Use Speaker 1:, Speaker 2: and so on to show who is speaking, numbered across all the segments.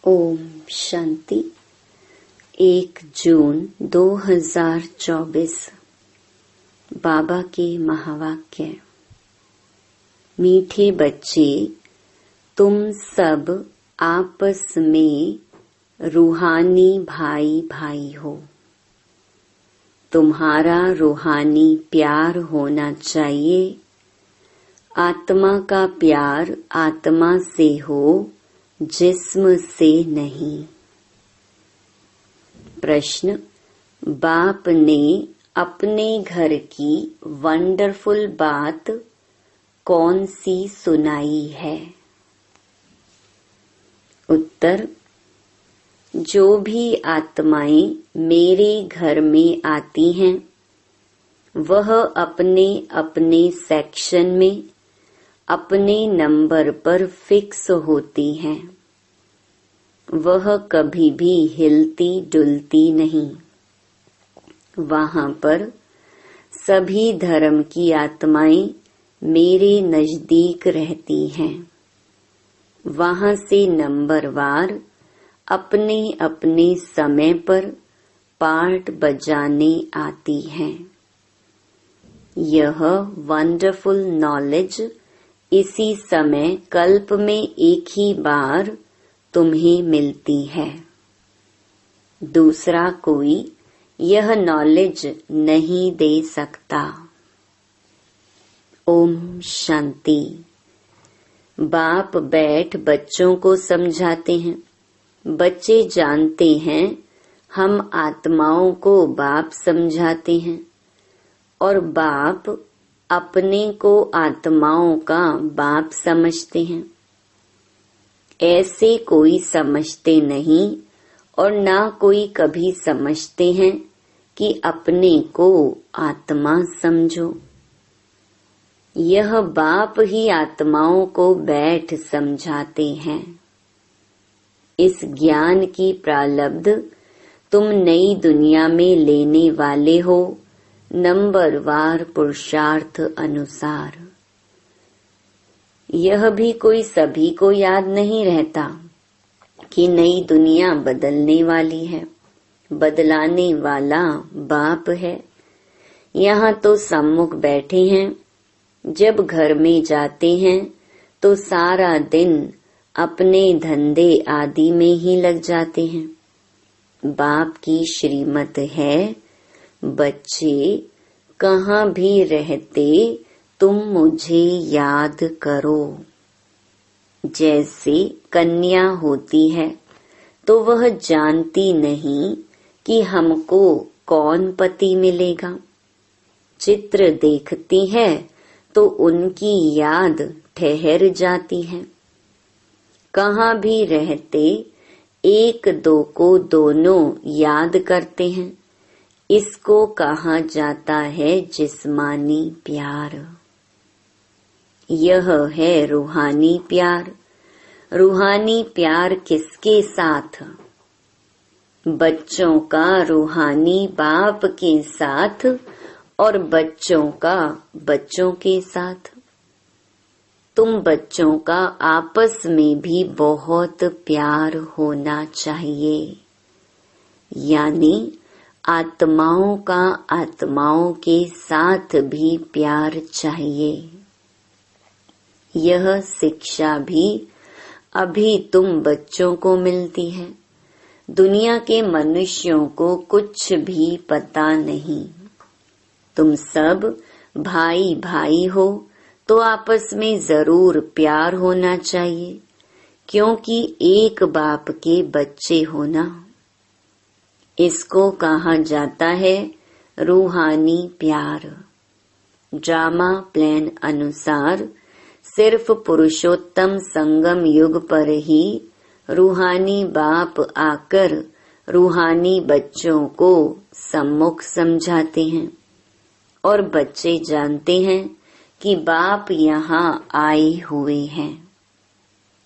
Speaker 1: ओम शांति। 1 जून 2024 बाबा के महावाक्य। मीठे बच्चे, तुम सब आपस में रूहानी भाई भाई हो। तुम्हारा रूहानी प्यार होना चाहिए। आत्मा का प्यार आत्मा से हो, जिस्म से नहीं। प्रश्न, बाप ने अपने घर की वंडरफुल बात कौन सी सुनाई है? उत्तर, जो भी आत्माएं मेरे घर में आती हैं, वह अपने अपने सेक्शन में अपने नंबर पर फिक्स होती हैं। वह कभी भी हिलती डुलती नहीं। वहां पर सभी धर्म की आत्माएं मेरे नजदीक रहती हैं। वहां से नंबरवार अपने अपने समय पर पार्ट बजाने आती हैं। यह वंडरफुल नॉलेज इसी समय कल्प में एक ही बार तुम्हें मिलती है। दूसरा कोई यह नॉलेज नहीं दे सकता। ओम शांति। बाप बैठ बच्चों को समझाते हैं। बच्चे जानते हैं हम आत्माओं को बाप समझाते हैं और बाप अपने को आत्माओं का बाप समझते हैं। ऐसे कोई समझते नहीं और ना कोई कभी समझते हैं कि अपने को आत्मा समझो। यह बाप ही आत्माओं को बैठ समझाते हैं। इस ज्ञान की प्रालब्ध तुम नई दुनिया में लेने वाले हो, नंबरवार पुरुषार्थ अनुसार। यह भी कोई सभी को याद नहीं रहता कि नई दुनिया बदलने वाली है। बदलाने वाला बाप है। यहाँ तो सम्मुख बैठे हैं। जब घर में जाते हैं तो सारा दिन अपने धंधे आदि में ही लग जाते हैं। बाप की श्रीमत है, बच्चे कहाँ भी रहते तुम मुझे याद करो। जैसे कन्या होती है तो वह जानती नहीं कि हमको कौन पति मिलेगा। चित्र देखती है तो उनकी याद ठहर जाती है। कहाँ भी रहते एक दो को दोनों याद करते हैं। इसको कहा जाता है जिस्मानी प्यार। यह है रूहानी प्यार। रूहानी प्यार किसके साथ? बच्चों का रूहानी बाप के साथ और बच्चों का बच्चों के साथ। तुम बच्चों का आपस में भी बहुत प्यार होना चाहिए। यानी आत्माओं का आत्माओं के साथ भी प्यार चाहिए। यह शिक्षा भी अभी तुम बच्चों को मिलती है। दुनिया के मनुष्यों को कुछ भी पता नहीं। तुम सब भाई भाई हो तो आपस में जरूर प्यार होना चाहिए, क्योंकि एक बाप के बच्चे होना। इसको कहा जाता है रूहानी प्यार। ड्रामा प्लान अनुसार सिर्फ पुरुषोत्तम संगम युग पर ही रूहानी बाप आकर रूहानी बच्चों को सम्मुख समझाते हैं और बच्चे जानते हैं कि बाप यहाँ आए हुए हैं।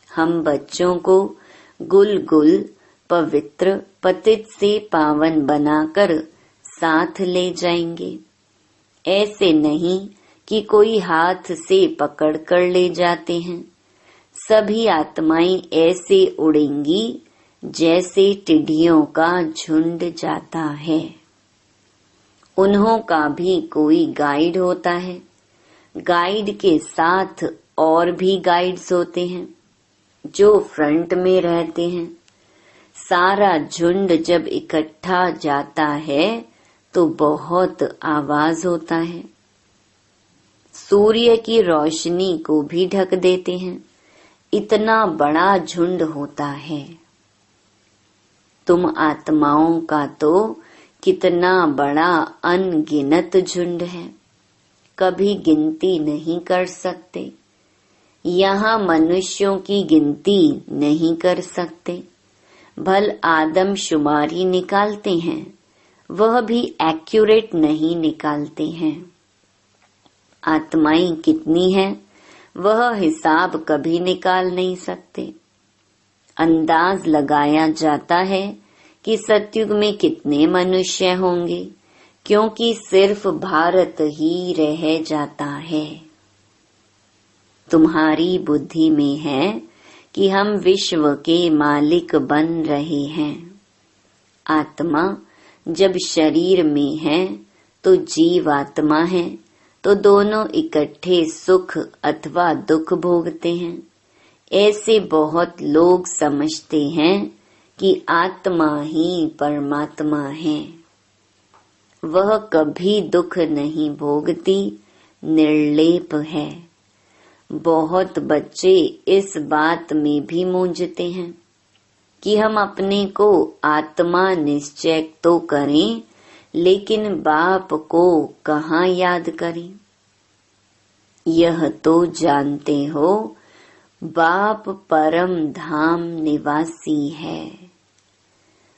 Speaker 1: हम बच्चों को गुल गुल पवित्र पतित से पावन बनाकर साथ ले जाएंगे। ऐसे नहीं कि कोई हाथ से पकड़ कर ले जाते हैं। सभी आत्माएं ऐसे उड़ेंगी जैसे टिड्डियों का झुंड जाता है। उन्हों का भी कोई गाइड होता है। गाइड के साथ और भी गाइड्स होते हैं जो फ्रंट में रहते हैं। सारा झुंड जब इकट्ठा जाता है तो बहुत आवाज होता है। सूर्य की रोशनी को भी ढक देते हैं, इतना बड़ा झुंड होता है। तुम आत्माओं का तो कितना बड़ा अनगिनत झुंड है, कभी गिनती नहीं कर सकते। यहाँ मनुष्यों की गिनती नहीं कर सकते। भल आदमशुमारी निकालते हैं, वह भी एक्यूरेट नहीं निकालते हैं। आत्माएं कितनी हैं, वह हिसाब कभी निकाल नहीं सकते। अंदाज लगाया जाता है कि सतयुग में कितने मनुष्य होंगे, क्योंकि सिर्फ भारत ही रह जाता है। तुम्हारी बुद्धि में है कि हम विश्व के मालिक बन रहे हैं। आत्मा जब शरीर में है तो जीव आत्मा है, तो दोनों इकट्ठे सुख अथवा दुख भोगते हैं। ऐसे बहुत लोग समझते हैं कि आत्मा ही परमात्मा है। वह कभी दुख नहीं भोगती, निर्लेप है। बहुत बच्चे इस बात में भी मूंझते हैं कि हम अपने को आत्मा निश्चय तो करें, लेकिन बाप को कहाँ याद करें। यह तो जानते हो बाप परम धाम निवासी है।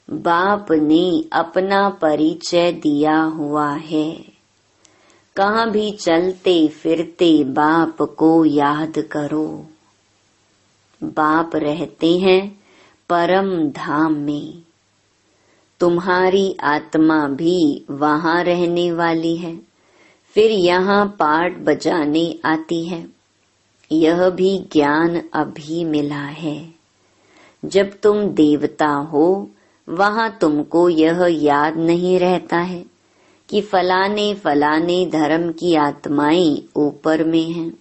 Speaker 1: बाप ने अपना परिचय दिया हुआ है। कहाँ भी चलते फिरते बाप को याद करो। बाप रहते हैं परम धाम में। तुम्हारी आत्मा भी वहाँ रहने वाली है, फिर यहाँ पाठ बजाने आती है। यह भी ज्ञान अभी मिला है। जब तुम देवता हो, वहाँ तुमको यह याद नहीं रहता है कि फलाने फलाने धर्म की आत्माएं ऊपर में हैं।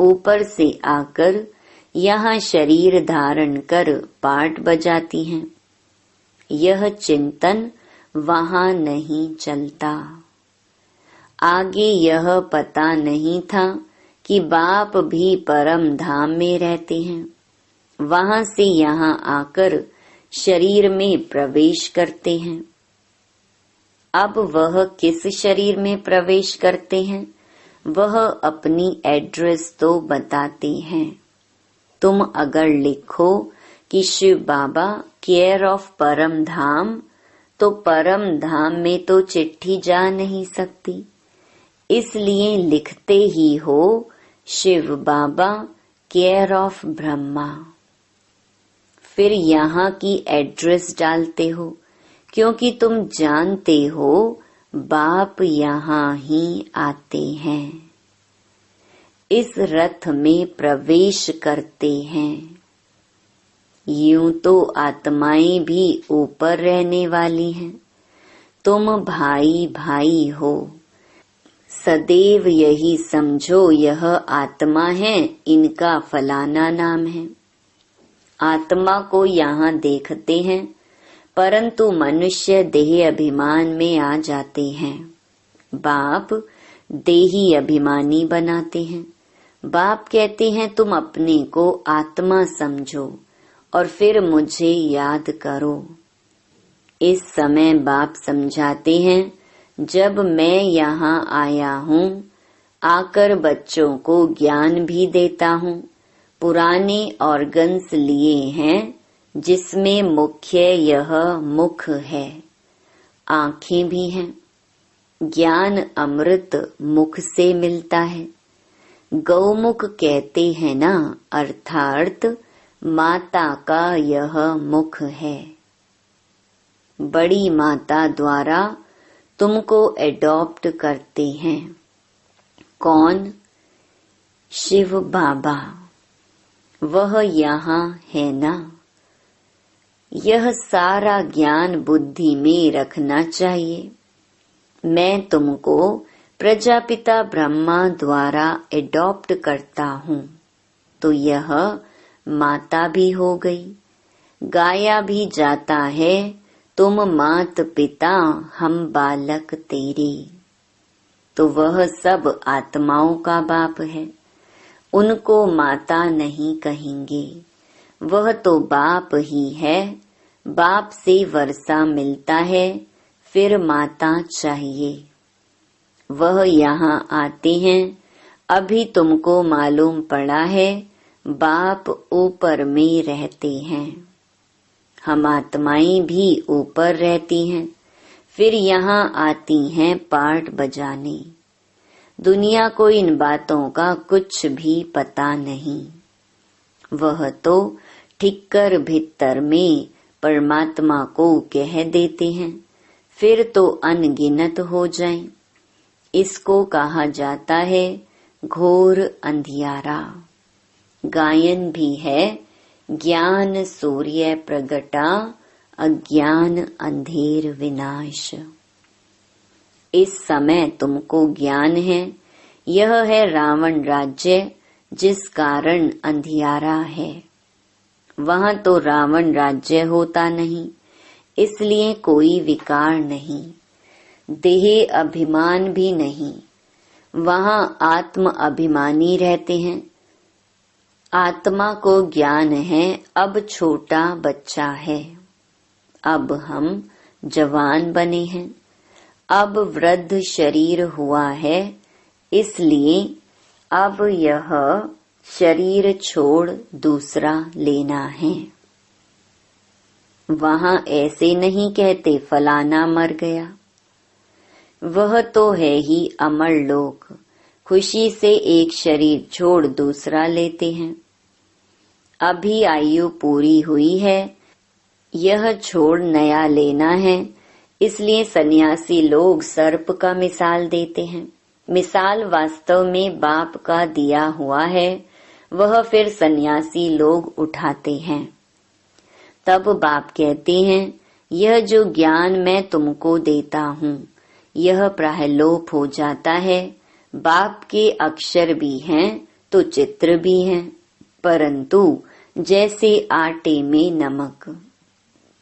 Speaker 1: ऊपर से आकर यहाँ शरीर धारण कर पाठ बजाती हैं। यह चिंतन वहाँ नहीं चलता। आगे यह पता नहीं था कि बाप भी परम धाम में रहते हैं। वहाँ से यहाँ आकर शरीर में प्रवेश करते हैं। अब वह किस शरीर में प्रवेश करते हैं, वह अपनी एड्रेस तो बताते हैं। तुम अगर लिखो कि शिव बाबा केयर ऑफ परम धाम, तो परम धाम में तो चिट्ठी जा नहीं सकती। इसलिए लिखते ही हो शिव बाबा केयर ऑफ ब्रह्मा। फिर यहाँ की एड्रेस डालते हो, क्योंकि तुम जानते हो बाप यहाँ ही आते हैं। इस रथ में प्रवेश करते हैं। यूं तो आत्माएं भी ऊपर रहने वाली हैं। तुम भाई भाई हो। सदैव यही समझो यह आत्मा है, इनका फलाना नाम है। आत्मा को यहाँ देखते हैं, परंतु मनुष्य देह अभिमान में आ जाते हैं। बाप देही अभिमानी बनाते हैं। बाप कहते हैं तुम अपने को आत्मा समझो और फिर मुझे याद करो। इस समय बाप समझाते हैं, जब मैं यहाँ आया हूँ, आकर बच्चों को ज्ञान भी देता हूँ। पुराने ऑर्गन्स लिए हैं, जिसमें मुख्य यह मुख है। आँखें भी हैं। ज्ञान अमृत मुख से मिलता है। गौमुख कहते हैं ना, अर्थात माता का यह मुख है। बड़ी माता द्वारा तुमको एडॉप्ट करते हैं। कौन? शिव बाबा। वह यहाँ है ना। यह सारा ज्ञान बुद्धि में रखना चाहिए। मैं तुमको प्रजापिता ब्रह्मा द्वारा एडॉप्ट करता हूँ, तो यह माता भी हो गई। गाया भी जाता है, तुम मात पिता हम बालक तेरे। तो वह सब आत्माओं का बाप है, उनको माता नहीं कहेंगे, वह तो बाप ही है। बाप से वर्षा मिलता है, फिर माता चाहिए। वह यहाँ आते हैं, अभी तुमको मालूम पड़ा है, बाप ऊपर में रहते हैं। हम आत्माएं भी ऊपर रहती हैं, फिर यहाँ आती हैं पार्ट बजाने। दुनिया को इन बातों का कुछ भी पता नहीं। वह तो ठिक्कर भीतर में परमात्मा को कह देते हैं, फिर तो अनगिनत हो जाएं। इसको कहा जाता है घोर अंधियारा। गायन भी है, ज्ञान सूर्य प्रगटा, अज्ञान अंधेर विनाश। इस समय तुमको ज्ञान है, यह है रावण राज्य, जिस कारण अंधियारा है। वहाँ तो रावण राज्य होता नहीं, इसलिए कोई विकार नहीं, देह अभिमान भी नहीं। वहाँ आत्म अभिमानी रहते हैं। आत्मा को ज्ञान है, अब छोटा बच्चा है, अब हम जवान बने हैं, अब वृद्ध शरीर हुआ है, इसलिए अब यह शरीर छोड़ दूसरा लेना है। वहाँ ऐसे नहीं कहते फलाना मर गया, वह तो है ही अमर लोक। खुशी से एक शरीर छोड़ दूसरा लेते हैं। अभी आयु पूरी हुई है, यह छोड़ नया लेना है, इसलिए सन्यासी लोग सर्प का मिसाल देते हैं। मिसाल वास्तव में बाप का दिया हुआ है, वह फिर सन्यासी लोग उठाते हैं। तब बाप कहते हैं, यह जो ज्ञान मैं तुमको देता हूँ, यह प्रायलोप हो जाता है। बाप के अक्षर भी हैं तो चित्र भी हैं, परंतु जैसे आटे में नमक।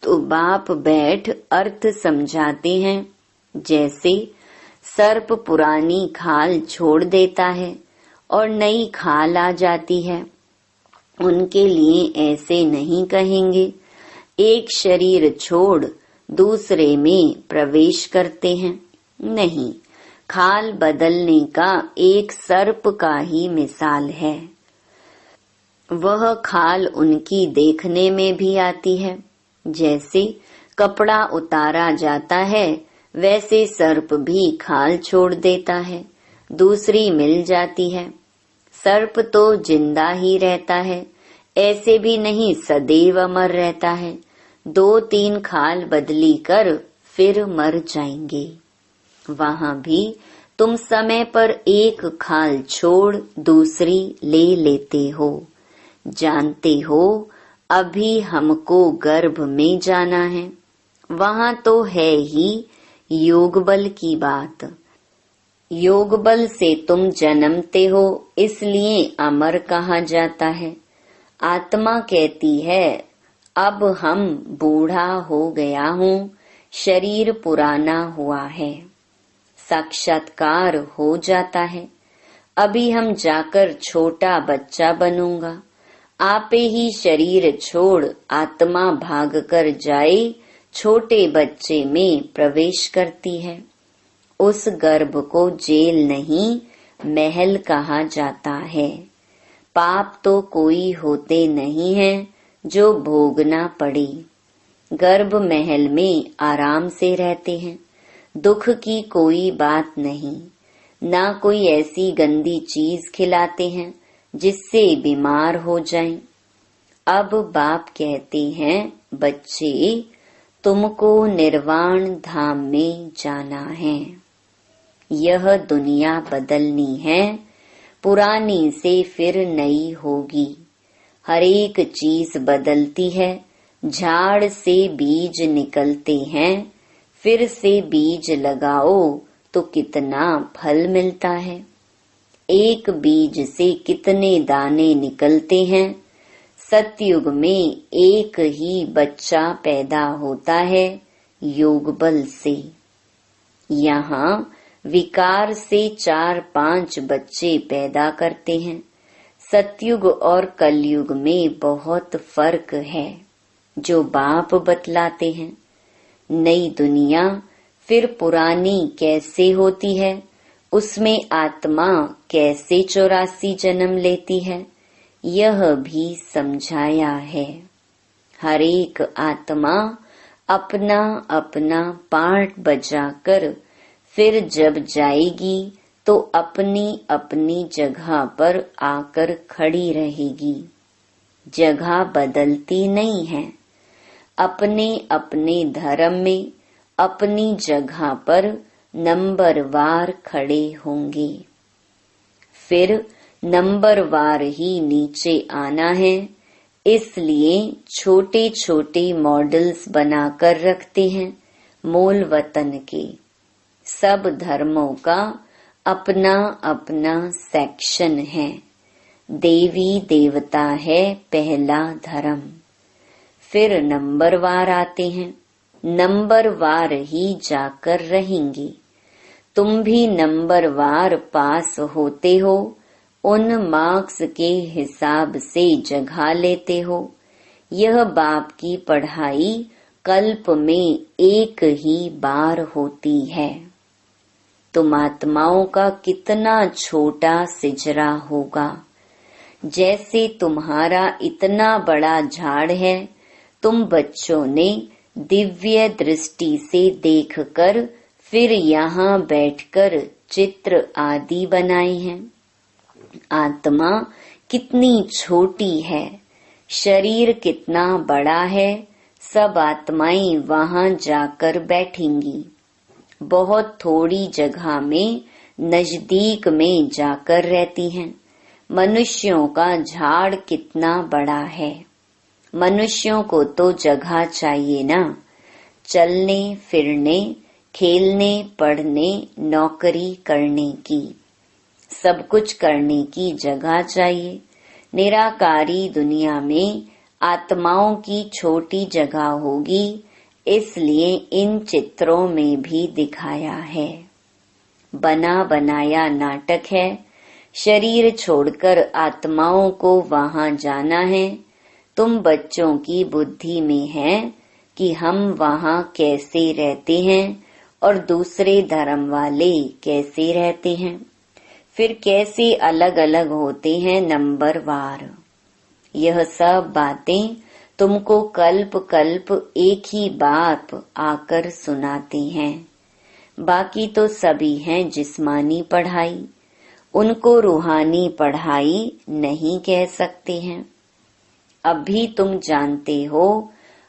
Speaker 1: तो बाप बैठ अर्थ समझाते हैं। जैसे सर्प पुरानी खाल छोड़ देता है और नई खाल आ जाती है, उनके लिए ऐसे नहीं कहेंगे एक शरीर छोड़ दूसरे में प्रवेश करते हैं। नहीं, खाल बदलने का एक सर्प का ही मिसाल है। वह खाल उनकी देखने में भी आती है। जैसे कपड़ा उतारा जाता है, वैसे सर्प भी खाल छोड़ देता है, दूसरी मिल जाती है। सर्प तो जिंदा ही रहता है, ऐसे भी नहीं सदैव अमर रहता है। 2-3 खाल बदली कर फिर मर जाएंगे। वहाँ भी तुम समय पर एक खाल छोड़ दूसरी ले लेते हो। जानते हो अभी हमको गर्भ में जाना है, वहाँ तो है ही योग बल की बात। योग बल से तुम जन्मते हो, इसलिए अमर कहा जाता है। आत्मा कहती है, अब हम बूढ़ा हो गया हूँ, शरीर पुराना हुआ है। साक्षात्कार हो जाता है, अभी हम जाकर छोटा बच्चा बनूंगा। आपे ही शरीर छोड़ आत्मा भाग कर जाए, छोटे बच्चे में प्रवेश करती है। उस गर्भ को जेल नहीं, महल कहा जाता है। पाप तो कोई होते नहीं है जो भोगना पड़े। गर्भ महल में आराम से रहते हैं, दुख की कोई बात नहीं। ना कोई ऐसी गंदी चीज खिलाते हैं जिससे बीमार हो जाएं। अब बाप कहते हैं, बच्चे तुमको निर्वाण धाम में जाना है। यह दुनिया बदलनी है, पुरानी से फिर नई होगी। हर एक चीज बदलती है, झाड़ से बीज निकलते हैं, फिर से बीज लगाओ तो कितना फल मिलता है। एक बीज से कितने दाने निकलते हैं। सतयुग में एक ही बच्चा पैदा होता है योग बल से। यहाँ विकार से 4-5 बच्चे पैदा करते हैं। सतयुग और कलयुग में बहुत फर्क है जो बाप बतलाते हैं। नई दुनिया फिर पुरानी कैसे होती है, उसमें आत्मा कैसे 84 जन्म लेती है, यह भी समझाया है। हर एक आत्मा अपना अपना पार्ट बजाकर फिर जब जाएगी तो अपनी अपनी जगह पर आकर खड़ी रहेगी। जगह बदलती नहीं है। अपने अपने धर्म में अपनी जगह पर नंबरवार खड़े होंगे। फिर नंबरवार ही नीचे आना है, इसलिए छोटे छोटे मॉडल्स बनाकर रखते हैं मूल वतन के। सब धर्मों का अपना अपना सेक्शन है। देवी देवता है पहला धर्म, फिर नंबरवार आते हैं। नंबरवार ही जाकर रहेंगे। तुम भी नंबरवार पास होते हो, उन मार्क्स के हिसाब से जगह लेते हो। यह बाप की पढ़ाई कल्प में एक ही बार होती है। तुम आत्माओं का कितना छोटा सिजरा होगा। जैसे तुम्हारा इतना बड़ा झाड़ है, तुम बच्चों ने दिव्य दृष्टि से देखकर फिर यहाँ बैठकर चित्र आदि बनाए हैं। आत्मा कितनी छोटी है, शरीर कितना बड़ा है, सब आत्माएं वहाँ जाकर बैठेंगी। बहुत थोड़ी जगह में नजदीक में जाकर रहती हैं। मनुष्यों का झाड़ कितना बड़ा है। मनुष्यों को तो जगह चाहिए ना, चलने फिरने, खेलने, पढ़ने, नौकरी करने की, सब कुछ करने की जगह चाहिए। निराकारी दुनिया में आत्माओं की छोटी जगह होगी, इसलिए इन चित्रों में भी दिखाया है। बना बनाया नाटक है। शरीर छोड़कर आत्माओं को वहां जाना है। तुम बच्चों की बुद्धि में है कि हम वहां कैसे रहते हैं और दूसरे धर्म वाले कैसे रहते हैं, फिर कैसे अलग अलग होते हैं नंबरवार। यह सब बातें तुमको कल्प कल्प एक ही बाप आकर सुनाते हैं। बाकी तो सभी हैं जिस्मानी पढ़ाई, उनको रूहानी पढ़ाई नहीं कह सकते हैं। अभी तुम जानते हो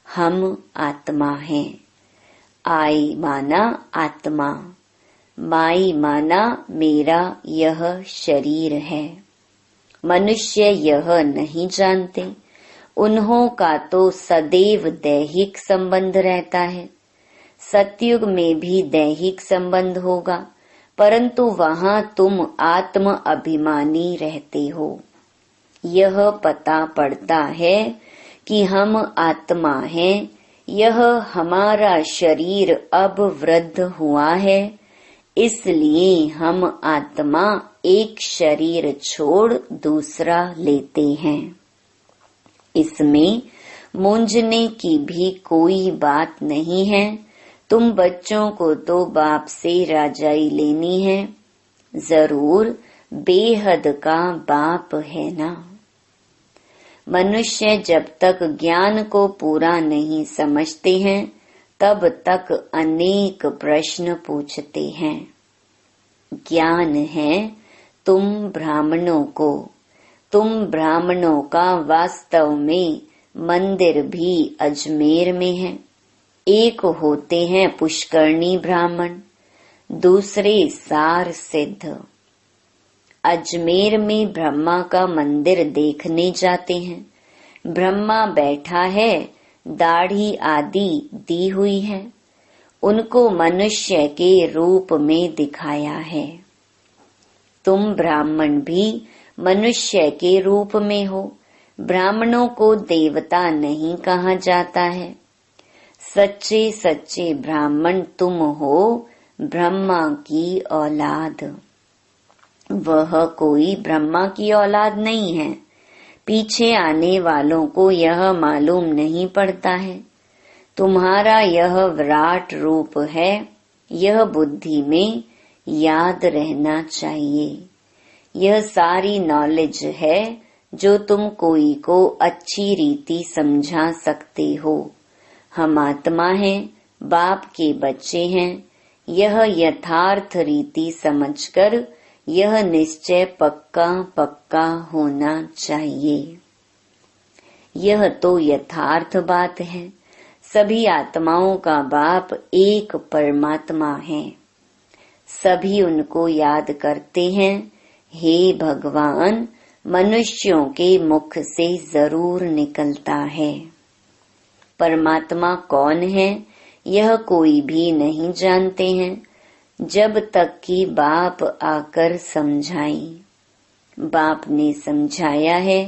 Speaker 1: हम आत्मा हैं। आई माना आत्मा, माई माना मेरा यह शरीर है। मनुष्य यह नहीं जानते। उन्हों का तो सदैव दैहिक संबंध रहता है। सतयुग में भी दैहिक संबंध होगा, परंतु वहां तुम आत्म अभिमानी रहते हो। यह पता पड़ता है कि हम आत्मा हैं। यह हमारा शरीर अब वृद्ध हुआ है, इसलिए हम आत्मा एक शरीर छोड़ दूसरा लेते हैं। इसमें मूंझने की भी कोई बात नहीं है। तुम बच्चों को तो बाप से राजाई लेनी है, जरूर बेहद का बाप है ना। मनुष्य जब तक ज्ञान को पूरा नहीं समझते हैं, तब तक अनेक प्रश्न पूछते हैं। ज्ञान है तुम ब्राह्मणों को। तुम ब्राह्मणों का वास्तव में मंदिर भी अजमेर में है। एक होते हैं पुष्करणी ब्राह्मण, दूसरे सार सिद्ध। अजमेर में ब्रह्मा का मंदिर देखने जाते हैं। ब्रह्मा बैठा है दाढ़ी आदि दी हुई है, उनको मनुष्य के रूप में दिखाया है। तुम ब्राह्मण भी मनुष्य के रूप में हो। ब्राह्मणों को देवता नहीं कहा जाता है। सच्चे सच्चे ब्राह्मण तुम हो, ब्रह्मा की औलाद। वह कोई ब्रह्मा की औलाद नहीं है। पीछे आने वालों को यह मालूम नहीं पड़ता है। तुम्हारा यह विराट रूप है, यह बुद्धि में याद रहना चाहिए। यह सारी नॉलेज है जो तुम कोई को अच्छी रीति समझा सकते हो। हम आत्मा हैं, बाप के बच्चे हैं। यह यथार्थ रीति समझकर यह निश्चय पक्का पक्का होना चाहिए। यह तो यथार्थ बात है। सभी आत्माओं का बाप एक परमात्मा है। सभी उनको याद करते हैं। हे भगवान, मनुष्यों के मुख से जरूर निकलता है। परमात्मा कौन है, यह कोई भी नहीं जानते हैं, जब तक कि बाप आकर समझाएं। बाप ने समझाया है।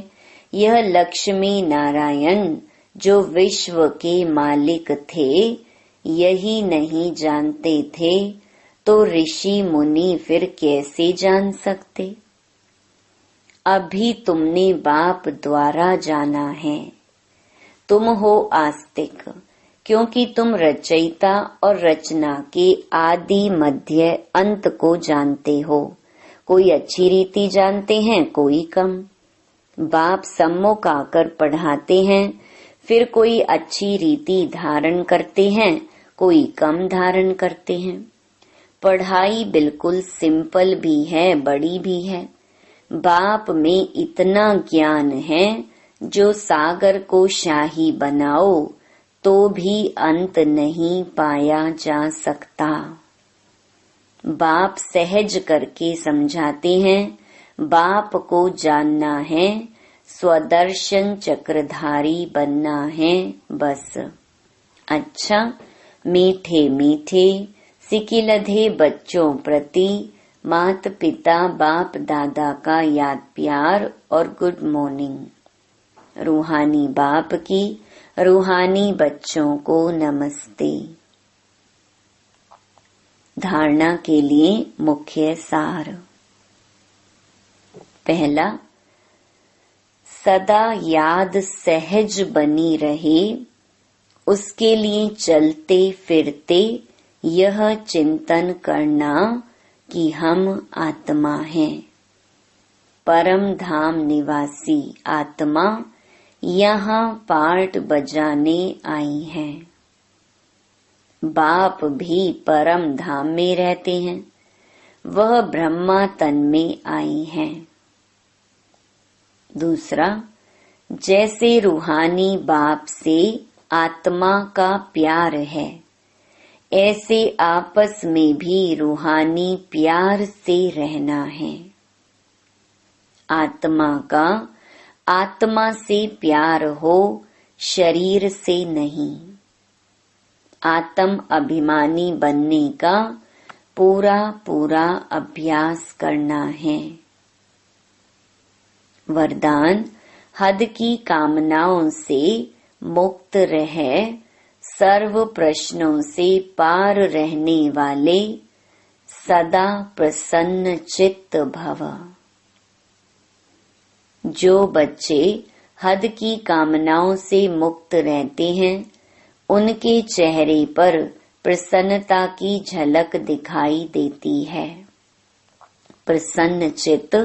Speaker 1: यह लक्ष्मी नारायण जो विश्व के मालिक थे, यही नहीं जानते थे तो ऋषि मुनि फिर कैसे जान सकते। अभी तुमने बाप द्वारा जाना है। तुम हो आस्तिक, क्योंकि तुम रचयिता और रचना के आदि मध्य अंत को जानते हो। कोई अच्छी रीति जानते हैं, कोई कम। बाप सम्मुख आकर पढ़ाते हैं, फिर कोई अच्छी रीति धारण करते हैं, कोई कम धारण करते हैं। पढ़ाई बिल्कुल सिंपल भी है, बड़ी भी है। बाप में इतना ज्ञान है जो सागर को शाही बनाओ तो भी अंत नहीं पाया जा सकता। बाप सहज करके समझाते हैं। बाप को जानना है, स्वदर्शन चक्रधारी बनना है, बस। अच्छा, मीठे मीठे सिकिलधे बच्चों प्रति माता पिता बाप दादा का याद प्यार और गुड मॉर्निंग। रूहानी बाप की रूहानी बच्चों को नमस्ते। धारणा के लिए मुख्य सार। पहला, सदा याद सहज बनी रहे, उसके लिए चलते फिरते यह चिंतन करना कि हम आत्मा हैं। परम धाम निवासी आत्मा यहाँ पार्ट बजाने आई है। बाप भी परम धाम में रहते हैं। वह ब्रह्मा तन में आई हैं। दूसरा, जैसे रूहानी बाप से आत्मा का प्यार है, ऐसे आपस में भी रूहानी प्यार से रहना है। आत्मा का आत्मा से प्यार हो, शरीर से नहीं। आत्म अभिमानी बनने का पूरा पूरा अभ्यास करना है। वरदान, हद की कामनाओं से मुक्त रह, सर्व प्रश्नों से पार रहने वाले, सदा प्रसन्न चित्त भव। जो बच्चे हद की कामनाओं से मुक्त रहते हैं, उनके चेहरे पर प्रसन्नता की झलक दिखाई देती है। प्रसन्न चित्त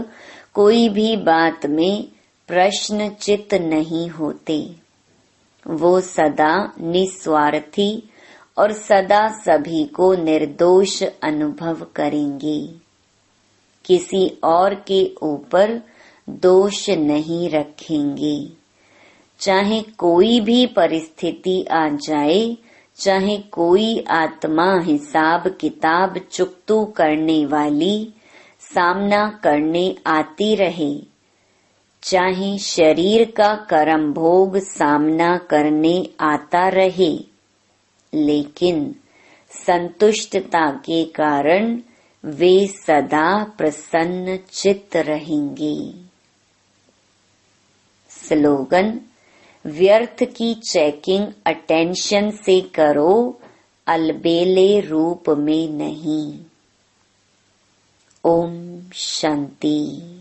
Speaker 1: कोई भी बात में प्रश्न चित्त नहीं होते। वो सदा निस्वार्थी और सदा सभी को निर्दोष अनुभव करेंगे। किसी और के ऊपर दोष नहीं रखेंगे। चाहे कोई भी परिस्थिति आ जाए, चाहे कोई आत्मा हिसाब किताब चुकतू करने वाली सामना करने आती रहे, चाहे शरीर का कर्म भोग सामना करने आता रहे, लेकिन संतुष्टता के कारण वे सदा प्रसन्न चित्त रहेंगे। स्लोगन: व्यर्थ की चेकिंग अटेंशन से करो, अलबेले रूप में नहीं। ओम शांति।